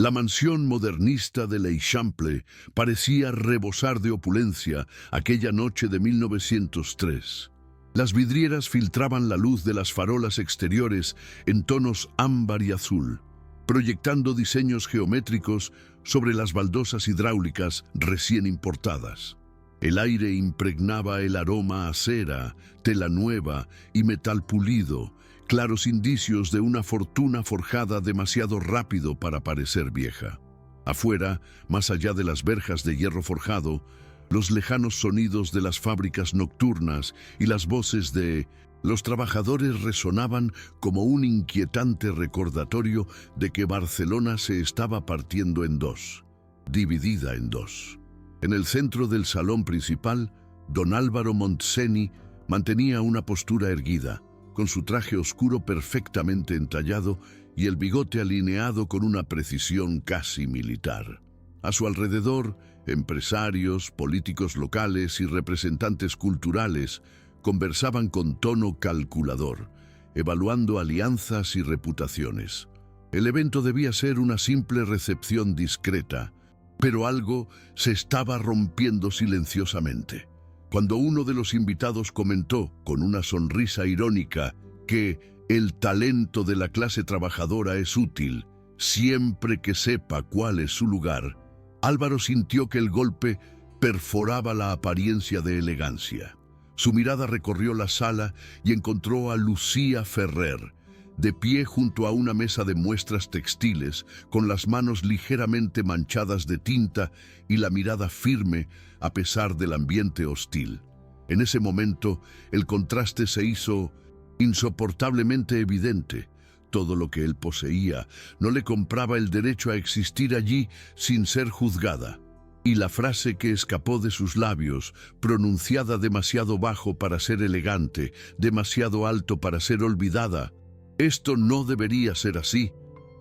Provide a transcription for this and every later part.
La mansión modernista de l'Eixample parecía rebosar de opulencia aquella noche de 1903. Las vidrieras filtraban la luz de las farolas exteriores en tonos ámbar y azul, proyectando diseños geométricos sobre las baldosas hidráulicas recién importadas. El aire impregnaba el aroma a cera, tela nueva y metal pulido, claros indicios de una fortuna forjada demasiado rápido para parecer vieja. Afuera, más allá de las verjas de hierro forjado, los lejanos sonidos de las fábricas nocturnas y las voces de los trabajadores resonaban como un inquietante recordatorio de que Barcelona se estaba partiendo en dos, dividida en dos. En el centro del salón principal, don Álvaro Montseny mantenía una postura erguida, con su traje oscuro perfectamente entallado y el bigote alineado con una precisión casi militar. A su alrededor, empresarios, políticos locales y representantes culturales conversaban con tono calculador, evaluando alianzas y reputaciones. El evento debía ser una simple recepción discreta, pero algo se estaba rompiendo silenciosamente. Cuando uno de los invitados comentó, con una sonrisa irónica, que el talento de la clase trabajadora es útil, siempre que sepa cuál es su lugar, Álvaro sintió que el golpe perforaba la apariencia de elegancia. Su mirada recorrió la sala y encontró a Lucía Ferrer, de pie junto a una mesa de muestras textiles, con las manos ligeramente manchadas de tinta y la mirada firme a pesar del ambiente hostil. En ese momento, el contraste se hizo insoportablemente evidente. Todo lo que él poseía no le compraba el derecho a existir allí sin ser juzgada. Y la frase que escapó de sus labios, pronunciada demasiado bajo para ser elegante, demasiado alto para ser olvidada, «Esto no debería ser así»,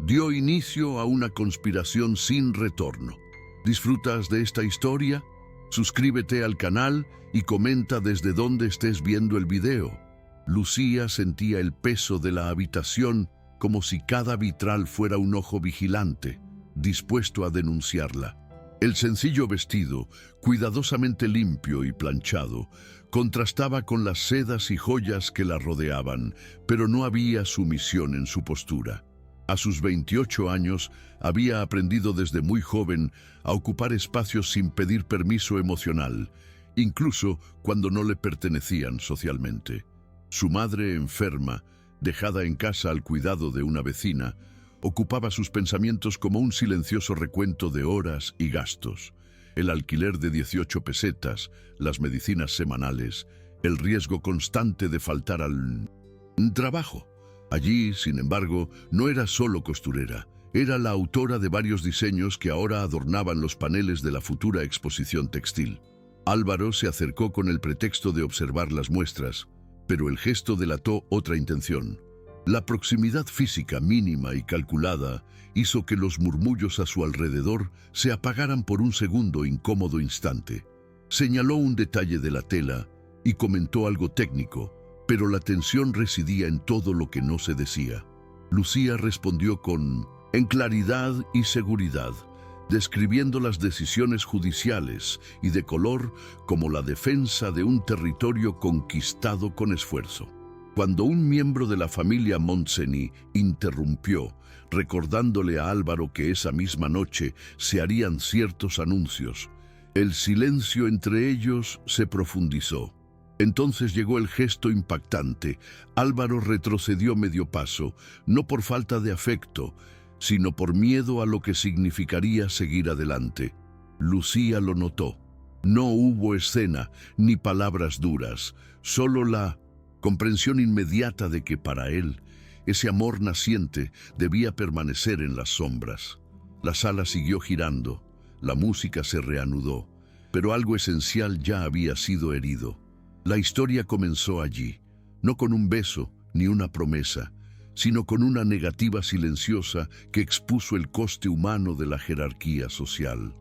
dio inicio a una conspiración sin retorno. ¿Disfrutas de esta historia? Suscríbete al canal y comenta desde dónde estés viendo el video. Lucía sentía el peso de la habitación como si cada vitral fuera un ojo vigilante, dispuesto a denunciarla. El sencillo vestido, cuidadosamente limpio y planchado, contrastaba con las sedas y joyas que la rodeaban, pero no había sumisión en su postura. A sus 28 años, había aprendido desde muy joven a ocupar espacios sin pedir permiso emocional, incluso cuando no le pertenecían socialmente. Su madre, enferma, dejada en casa al cuidado de una vecina, ocupaba sus pensamientos como un silencioso recuento de horas y gastos. El alquiler de 18 pesetas, las medicinas semanales, el riesgo constante de faltar al trabajo. Allí, sin embargo, no era solo costurera, era la autora de varios diseños que ahora adornaban los paneles de la futura exposición textil. Álvaro se acercó con el pretexto de observar las muestras, pero el gesto delató otra intención. La proximidad física mínima y calculada hizo que los murmullos a su alrededor se apagaran por un segundo incómodo instante. Señaló un detalle de la tela y comentó algo técnico, pero la tensión residía en todo lo que no se decía. Lucía respondió en claridad y seguridad, describiendo las decisiones judiciales y de color como la defensa de un territorio conquistado con esfuerzo. Cuando un miembro de la familia Montseny interrumpió, recordándole a Álvaro que esa misma noche se harían ciertos anuncios, el silencio entre ellos se profundizó. Entonces llegó el gesto impactante. Álvaro retrocedió medio paso, no por falta de afecto, sino por miedo a lo que significaría seguir adelante. Lucía lo notó. No hubo escena ni palabras duras, solo la comprensión inmediata de que para él, ese amor naciente debía permanecer en las sombras. La sala siguió girando, la música se reanudó, pero algo esencial ya había sido herido. La historia comenzó allí, no con un beso ni una promesa, sino con una negativa silenciosa que expuso el coste humano de la jerarquía social.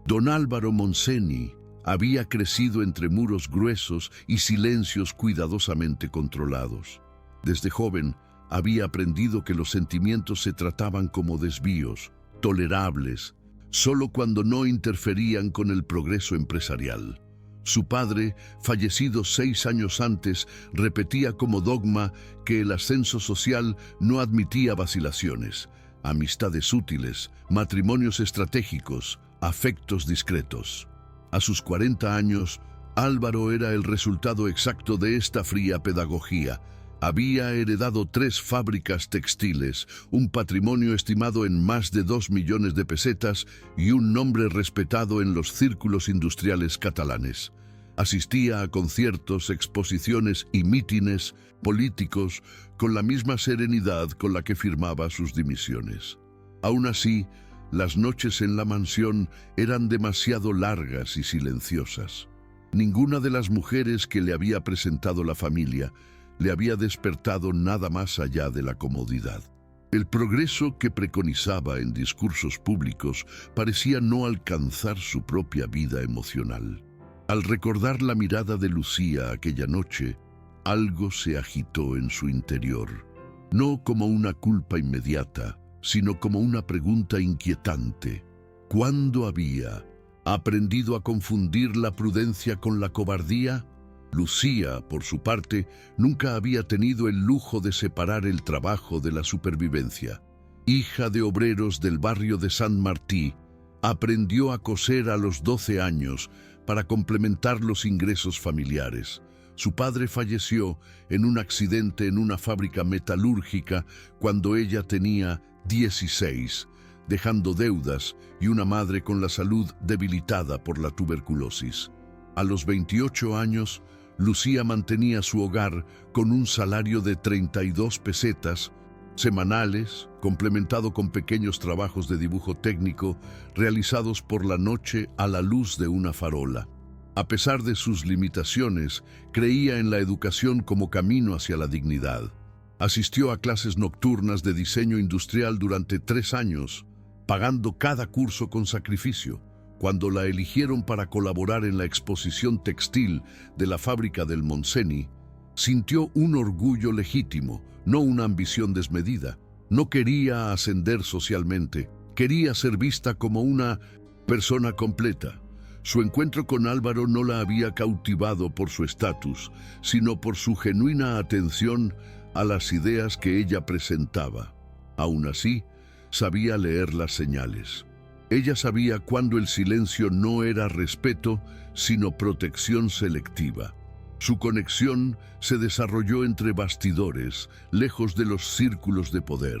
Don Álvaro Montseny había crecido entre muros gruesos y silencios cuidadosamente controlados. Desde joven había aprendido que los sentimientos se trataban como desvíos, tolerables, solo cuando no interferían con el progreso empresarial. Su padre, fallecido 6 años antes, repetía como dogma que el ascenso social no admitía vacilaciones, amistades útiles, matrimonios estratégicos, afectos discretos. A sus 40 años, Álvaro era el resultado exacto de esta fría pedagogía. Había heredado 3 fábricas textiles, un patrimonio estimado en más de 2 millones de pesetas y un nombre respetado en los círculos industriales catalanes. Asistía a conciertos, exposiciones y mítines políticos con la misma serenidad con la que firmaba sus dimisiones. Aún así, las noches en la mansión eran demasiado largas y silenciosas. Ninguna de las mujeres que le había presentado la familia le había despertado nada más allá de la comodidad. El progreso que preconizaba en discursos públicos parecía no alcanzar su propia vida emocional. Al recordar la mirada de Lucía aquella noche, algo se agitó en su interior, no como una culpa inmediata, sino como una pregunta inquietante. ¿Cuándo había aprendido a confundir la prudencia con la cobardía? Lucía, por su parte, nunca había tenido el lujo de separar el trabajo de la supervivencia. Hija de obreros del barrio de Sant Martí, aprendió a coser a los 12 años para complementar los ingresos familiares. Su padre falleció en un accidente en una fábrica metalúrgica cuando ella tenía 16, dejando deudas y una madre con la salud debilitada por la tuberculosis. A los 28 años, Lucía mantenía su hogar con un salario de 32 pesetas semanales, complementado con pequeños trabajos de dibujo técnico realizados por la noche a la luz de una farola. A pesar de sus limitaciones, creía en la educación como camino hacia la dignidad. Asistió a clases nocturnas de diseño industrial durante 3 años, pagando cada curso con sacrificio. Cuando la eligieron para colaborar en la exposición textil de la fábrica del Montseny, sintió un orgullo legítimo, no una ambición desmedida. No quería ascender socialmente, quería ser vista como una persona completa. Su encuentro con Álvaro no la había cautivado por su estatus, sino por su genuina atención a las ideas que ella presentaba. Aún así, sabía leer las señales. Ella sabía cuándo el silencio no era respeto, sino protección selectiva. Su conexión se desarrolló entre bastidores, lejos de los círculos de poder.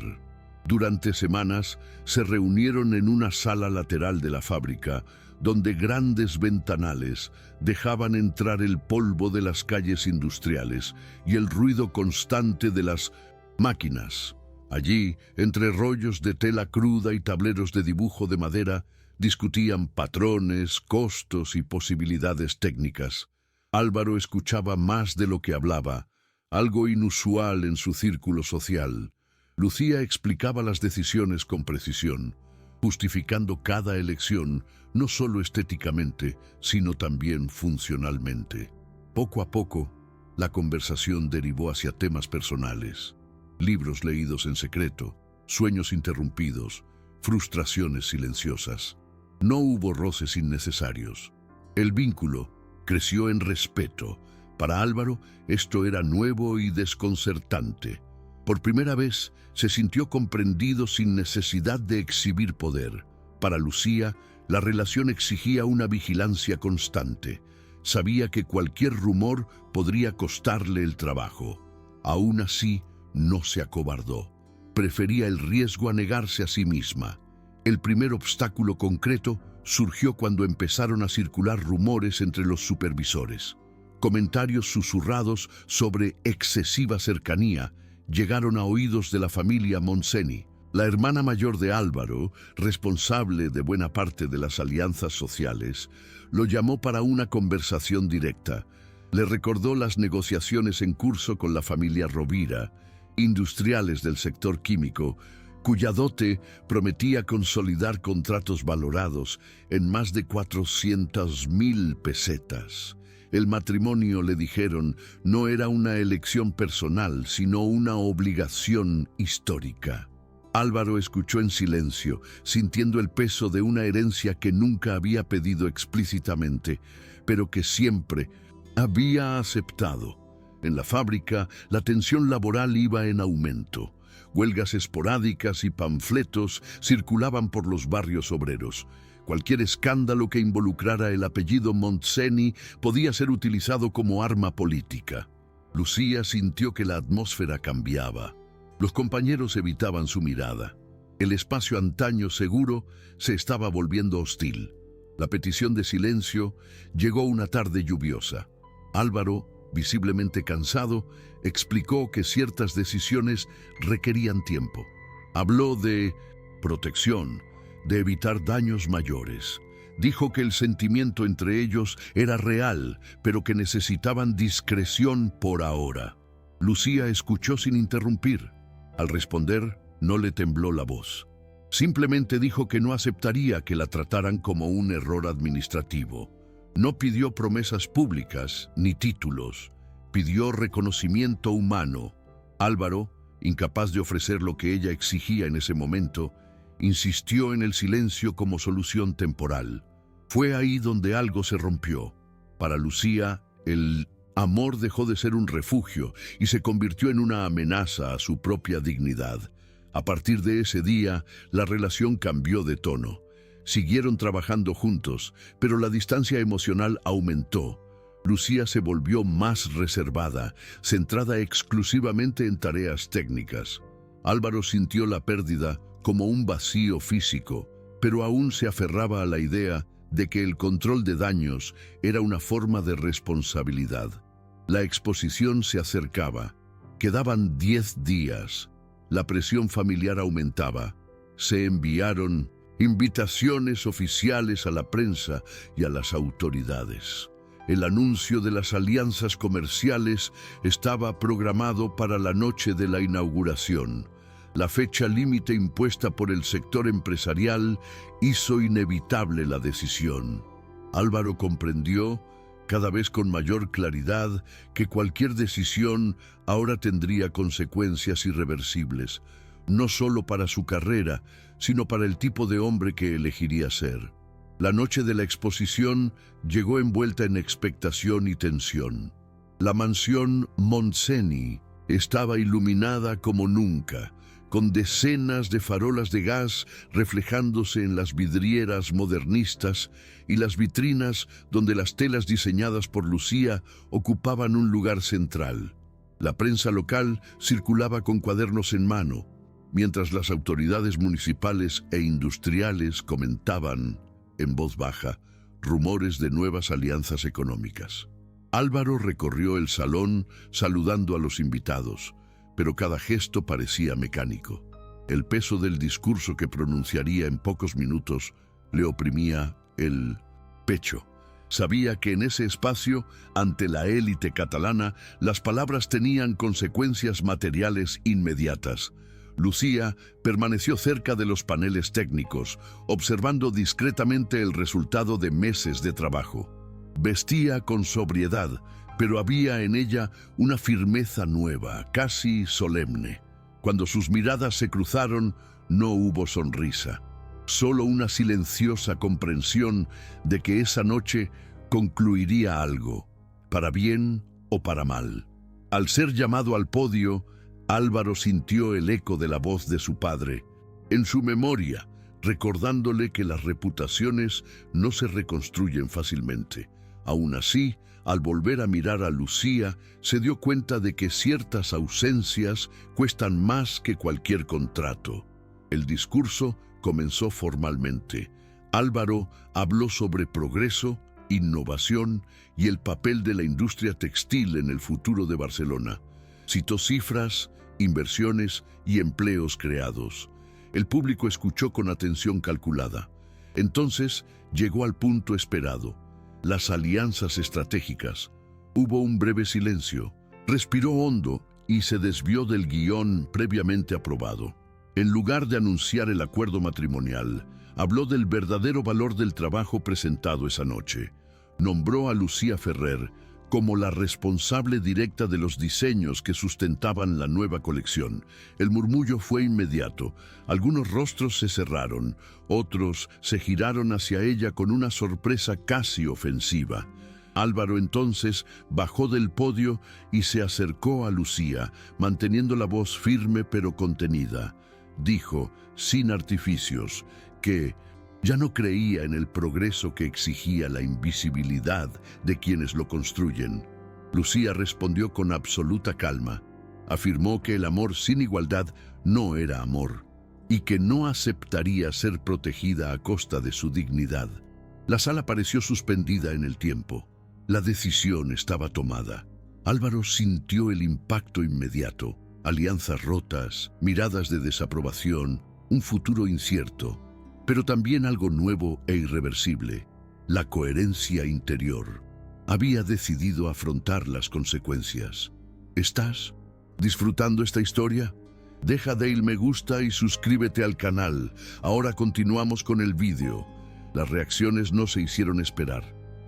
Durante semanas se reunieron en una sala lateral de la fábrica, donde grandes ventanales dejaban entrar el polvo de las calles industriales y el ruido constante de las máquinas. Allí, entre rollos de tela cruda y tableros de dibujo de madera, discutían patrones, costos y posibilidades técnicas. Álvaro escuchaba más de lo que hablaba, algo inusual en su círculo social. Lucía explicaba las decisiones con precisión, justificando cada elección, no solo estéticamente, sino también funcionalmente. Poco a poco, la conversación derivó hacia temas personales. Libros leídos en secreto, sueños interrumpidos, frustraciones silenciosas. No hubo roces innecesarios. El vínculo creció en respeto. Para Álvaro, esto era nuevo y desconcertante. Por primera vez, se sintió comprendido sin necesidad de exhibir poder. Para Lucía, la relación exigía una vigilancia constante. Sabía que cualquier rumor podría costarle el trabajo. Aún así, no se acobardó. Prefería el riesgo a negarse a sí misma. El primer obstáculo concreto surgió cuando empezaron a circular rumores entre los supervisores. Comentarios susurrados sobre excesiva cercanía llegaron a oídos de la familia Montseny. La hermana mayor de Álvaro, responsable de buena parte de las alianzas sociales, lo llamó para una conversación directa. Le recordó las negociaciones en curso con la familia Rovira, industriales del sector químico, cuya dote prometía consolidar contratos valorados en más de 400.000 pesetas. El matrimonio, le dijeron, no era una elección personal, sino una obligación histórica. Álvaro escuchó en silencio, sintiendo el peso de una herencia que nunca había pedido explícitamente, pero que siempre había aceptado. En la fábrica, la tensión laboral iba en aumento. Huelgas esporádicas y panfletos circulaban por los barrios obreros. Cualquier escándalo que involucrara el apellido Montseny podía ser utilizado como arma política. Lucía sintió que la atmósfera cambiaba. Los compañeros evitaban su mirada. El espacio antaño seguro se estaba volviendo hostil. La petición de silencio llegó una tarde lluviosa. Álvaro, visiblemente cansado, explicó que ciertas decisiones requerían tiempo. Habló de protección, de evitar daños mayores. Dijo que el sentimiento entre ellos era real, pero que necesitaban discreción por ahora. Lucía escuchó sin interrumpir. Al responder, no le tembló la voz. Simplemente dijo que no aceptaría que la trataran como un error administrativo. No pidió promesas públicas ni títulos. Pidió reconocimiento humano. Álvaro, incapaz de ofrecer lo que ella exigía en ese momento, insistió en el silencio como solución temporal. Fue ahí donde algo se rompió. Para Lucía, el amor dejó de ser un refugio y se convirtió en una amenaza a su propia dignidad. A partir de ese día, la relación cambió de tono. Siguieron trabajando juntos, pero la distancia emocional aumentó. Lucía se volvió más reservada, centrada exclusivamente en tareas técnicas. Álvaro sintió la pérdida como un vacío físico, pero aún se aferraba a la idea de que el control de daños era una forma de responsabilidad. La exposición se acercaba. Quedaban 10 días. La presión familiar aumentaba. Se enviaron invitaciones oficiales a la prensa y a las autoridades. El anuncio de las alianzas comerciales estaba programado para la noche de la inauguración. La fecha límite impuesta por el sector empresarial hizo inevitable la decisión. Álvaro comprendió, cada vez con mayor claridad, que cualquier decisión ahora tendría consecuencias irreversibles, no solo para su carrera, sino para el tipo de hombre que elegiría ser. La noche de la exposición llegó envuelta en expectación y tensión. La mansión Montseny estaba iluminada como nunca, con decenas de farolas de gas reflejándose en las vidrieras modernistas y las vitrinas donde las telas diseñadas por Lucía ocupaban un lugar central. La prensa local circulaba con cuadernos en mano, mientras las autoridades municipales e industriales comentaban, en voz baja, rumores de nuevas alianzas económicas. Álvaro recorrió el salón saludando a los invitados, pero cada gesto parecía mecánico. El peso del discurso que pronunciaría en pocos minutos le oprimía el pecho. Sabía que en ese espacio, ante la élite catalana, las palabras tenían consecuencias materiales inmediatas. Lucía permaneció cerca de los paneles técnicos, observando discretamente el resultado de meses de trabajo. Vestía con sobriedad, pero había en ella una firmeza nueva, casi solemne. Cuando sus miradas se cruzaron, no hubo sonrisa, solo una silenciosa comprensión de que esa noche concluiría algo, para bien o para mal. Al ser llamado al podio, Álvaro sintió el eco de la voz de su padre, en su memoria, recordándole que las reputaciones no se reconstruyen fácilmente. Aún así, al volver a mirar a Lucía, se dio cuenta de que ciertas ausencias cuestan más que cualquier contrato. El discurso comenzó formalmente. Álvaro habló sobre progreso, innovación y el papel de la industria textil en el futuro de Barcelona. Citó cifras, inversiones y empleos creados. El público escuchó con atención calculada. Entonces llegó al punto esperado: las alianzas estratégicas. Hubo un breve silencio. Respiró hondo y se desvió del guión previamente aprobado. En lugar de anunciar el acuerdo matrimonial, habló del verdadero valor del trabajo presentado esa noche. Nombró a Lucía Ferrer como la responsable directa de los diseños que sustentaban la nueva colección. El murmullo fue inmediato. Algunos rostros se cerraron, otros se giraron hacia ella con una sorpresa casi ofensiva. Álvaro entonces bajó del podio y se acercó a Lucía, manteniendo la voz firme pero contenida. Dijo, sin artificios, que ya no creía en el progreso que exigía la invisibilidad de quienes lo construyen. Lucía respondió con absoluta calma. Afirmó que el amor sin igualdad no era amor y que no aceptaría ser protegida a costa de su dignidad. La sala pareció suspendida en el tiempo. La decisión estaba tomada. Álvaro sintió el impacto inmediato. Alianzas rotas, miradas de desaprobación, un futuro incierto, pero también algo nuevo e irreversible, la coherencia interior. Había decidido afrontar las consecuencias. ¿Estás disfrutando esta historia? Deja Dale me gusta y suscríbete al canal. Ahora continuamos con el vídeo. Las reacciones no se hicieron esperar.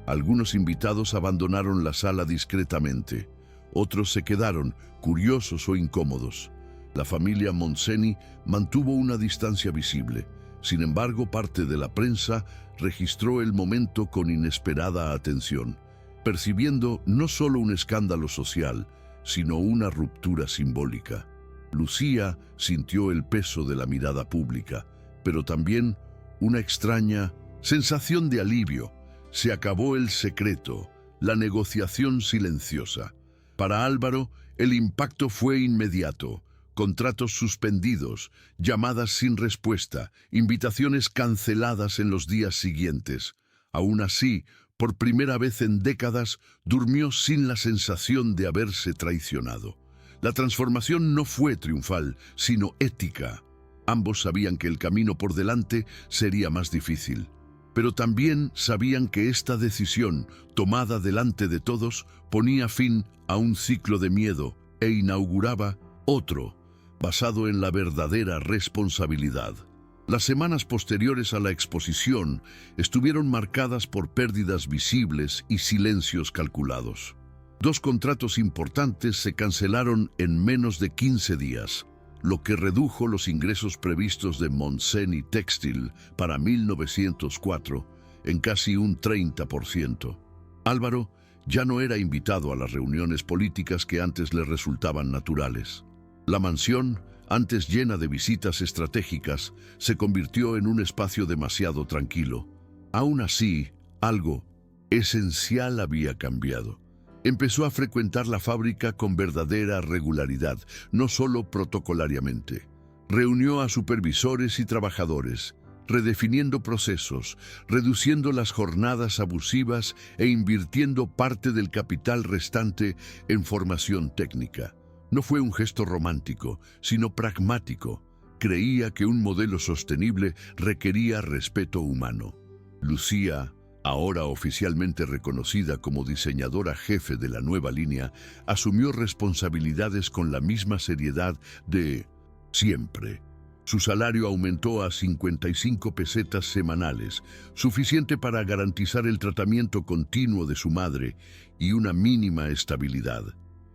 Algunos invitados abandonaron la sala discretamente. Otros se quedaron, curiosos o incómodos. La familia Montseny mantuvo una distancia visible. Sin embargo, parte de la prensa registró el momento con inesperada atención, percibiendo no solo un escándalo social, sino una ruptura simbólica. Lucía sintió el peso de la mirada pública, pero también una extraña sensación de alivio. Se acabó el secreto, la negociación silenciosa. Para Álvaro, el impacto fue inmediato. Contratos suspendidos, llamadas sin respuesta, invitaciones canceladas en los días siguientes. Aún así, por primera vez en décadas, durmió sin la sensación de haberse traicionado. La transformación no fue triunfal, sino ética. Ambos sabían que el camino por delante sería más difícil. Pero también sabían que esta decisión, tomada delante de todos, ponía fin a un ciclo de miedo e inauguraba otro, basado en la verdadera responsabilidad. Las semanas posteriores a la exposición estuvieron marcadas por pérdidas visibles y silencios calculados. 2 contratos importantes se cancelaron en menos de 15 días. Lo que redujo los ingresos previstos de Montseny Textile para 1904 en casi un 30%. Álvaro ya no era invitado a las reuniones políticas que antes le resultaban naturales. La mansión, antes llena de visitas estratégicas, se convirtió en un espacio demasiado tranquilo. Aún así, algo esencial había cambiado. Empezó a frecuentar la fábrica con verdadera regularidad, no solo protocolariamente. Reunió a supervisores y trabajadores, redefiniendo procesos, reduciendo las jornadas abusivas e invirtiendo parte del capital restante en formación técnica. No fue un gesto romántico, sino pragmático. Creía que un modelo sostenible requería respeto humano. Lucía, ahora oficialmente reconocida como diseñadora jefe de la nueva línea, asumió responsabilidades con la misma seriedad de siempre. Su salario aumentó a 55 pesetas semanales, suficiente para garantizar el tratamiento continuo de su madre y una mínima estabilidad.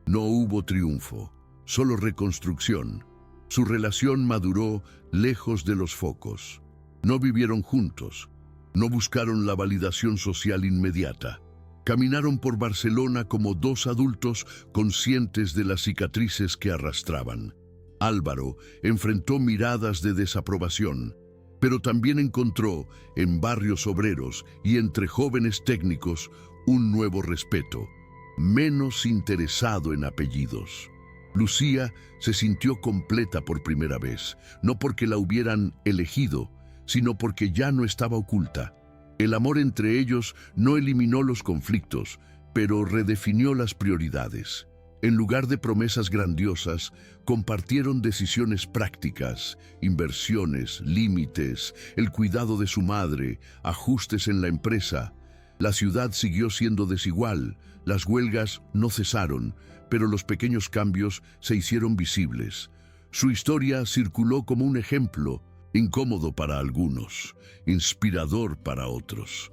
No hubo triunfo, solo reconstrucción. Su relación maduró lejos de los focos. No vivieron juntos. No buscaron la validación social inmediata. Caminaron por Barcelona como 2 adultos conscientes de las cicatrices que arrastraban. Álvaro enfrentó miradas de desaprobación, pero también encontró en barrios obreros y entre jóvenes técnicos un nuevo respeto, menos interesado en apellidos. Lucía se sintió completa por primera vez, no porque la hubieran elegido, sino porque ya no estaba oculta. El amor entre ellos no eliminó los conflictos, pero redefinió las prioridades. En lugar de promesas grandiosas, compartieron decisiones prácticas, inversiones, límites, el cuidado de su madre, ajustes en la empresa. La ciudad siguió siendo desigual, las huelgas no cesaron, pero los pequeños cambios se hicieron visibles. Su historia circuló como un ejemplo, incómodo para algunos, inspirador para otros.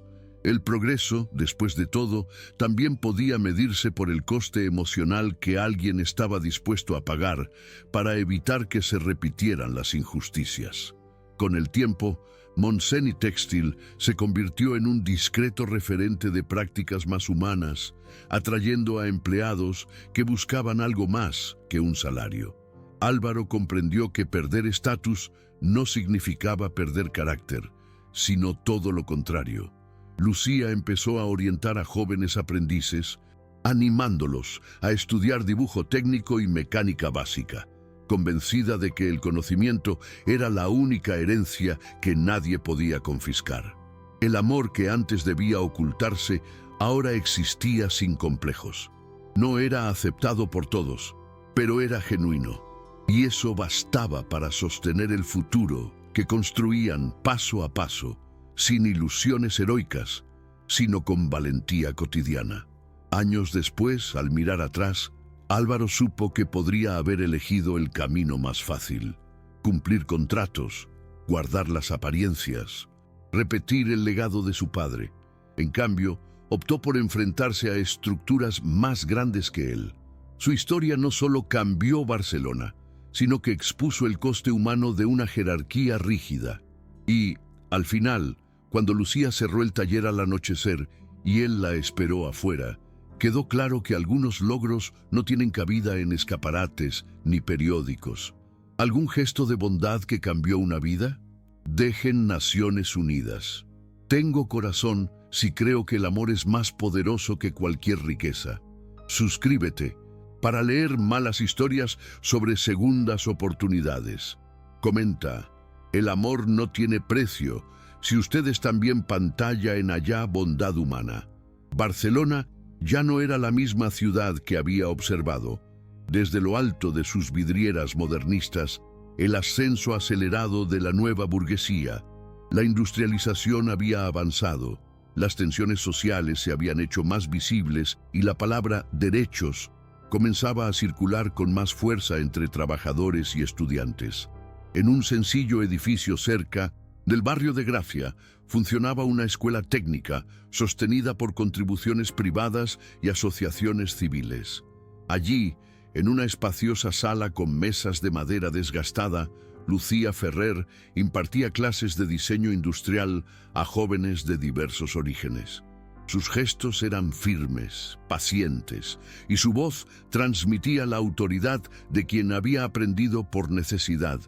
El progreso, después de todo, también podía medirse por el coste emocional que alguien estaba dispuesto a pagar para evitar que se repitieran las injusticias. Con el tiempo, Montseny Textile se convirtió en un discreto referente de prácticas más humanas, atrayendo a empleados que buscaban algo más que un salario. Álvaro comprendió que perder estatus no significaba perder carácter, sino todo lo contrario. Lucía empezó a orientar a jóvenes aprendices, animándolos a estudiar dibujo técnico y mecánica básica, convencida de que el conocimiento era la única herencia que nadie podía confiscar. El amor que antes debía ocultarse ahora existía sin complejos. No era aceptado por todos, pero era genuino, y eso bastaba para sostener el futuro que construían paso a paso, sin ilusiones heroicas, sino con valentía cotidiana. Años después, al mirar atrás, Álvaro supo que podría haber elegido el camino más fácil: cumplir contratos, guardar las apariencias, repetir el legado de su padre. En cambio, optó por enfrentarse a estructuras más grandes que él. Su historia no solo cambió Barcelona, sino que expuso el coste humano de una jerarquía rígida. Y, al final, cuando Lucía cerró el taller al anochecer y él la esperó afuera, quedó claro que algunos logros no tienen cabida en escaparates ni periódicos. ¿Algún gesto de bondad que cambió una vida? Dejen Naciones Unidas. Tengo corazón si creo que el amor es más poderoso que cualquier riqueza. Suscríbete para leer malas historias sobre segundas oportunidades. Comenta: el amor no tiene precio. Si ustedes también pantalla en allá bondad humana. Barcelona ya no era la misma ciudad que había observado. Desde lo alto de sus vidrieras modernistas, el ascenso acelerado de la nueva burguesía. La industrialización había avanzado, las tensiones sociales se habían hecho más visibles y la palabra derechos comenzaba a circular con más fuerza entre trabajadores y estudiantes. En un sencillo edificio cerca del barrio de Gracia funcionaba una escuela técnica sostenida por contribuciones privadas y asociaciones civiles. Allí, en una espaciosa sala con mesas de madera desgastada, Lucía Ferrer impartía clases de diseño industrial a jóvenes de diversos orígenes. Sus gestos eran firmes, pacientes, y su voz transmitía la autoridad de quien había aprendido por necesidad,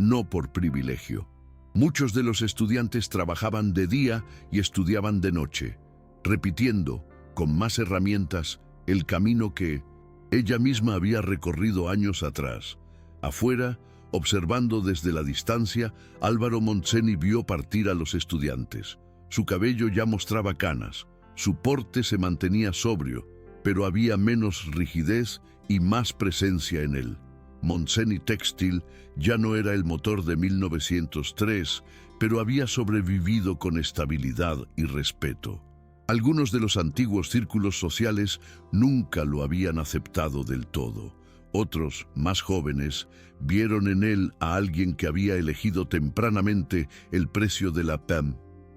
no por privilegio. Muchos de los estudiantes trabajaban de día y estudiaban de noche, repitiendo, con más herramientas, el camino que ella misma había recorrido años atrás. Afuera, observando desde la distancia, Álvaro Montseny vio partir a los estudiantes. Su cabello ya mostraba canas, su porte se mantenía sobrio, pero había menos rigidez y más presencia en él. Montseny Textile ya no era el motor de 1903, pero había sobrevivido con estabilidad y respeto. Algunos de los antiguos círculos sociales nunca lo habían aceptado del todo. Otros, más jóvenes, vieron en él a alguien que había elegido tempranamente el precio de la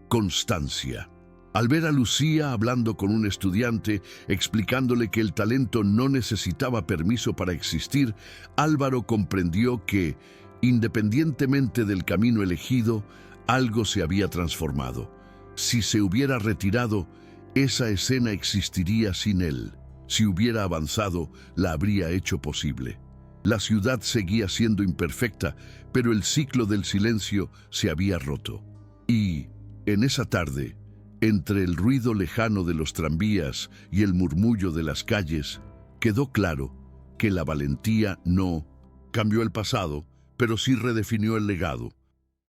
constancia. Al ver a Lucía hablando con un estudiante, explicándole que el talento no necesitaba permiso para existir, Álvaro comprendió que, independientemente del camino elegido, algo se había transformado. Si se hubiera retirado, esa escena existiría sin él. Si hubiera avanzado, la habría hecho posible. La ciudad seguía siendo imperfecta, pero el ciclo del silencio se había roto. Y, en esa tarde, entre el ruido lejano de los tranvías y el murmullo de las calles, quedó claro que la valentía no cambió el pasado, pero sí redefinió el legado.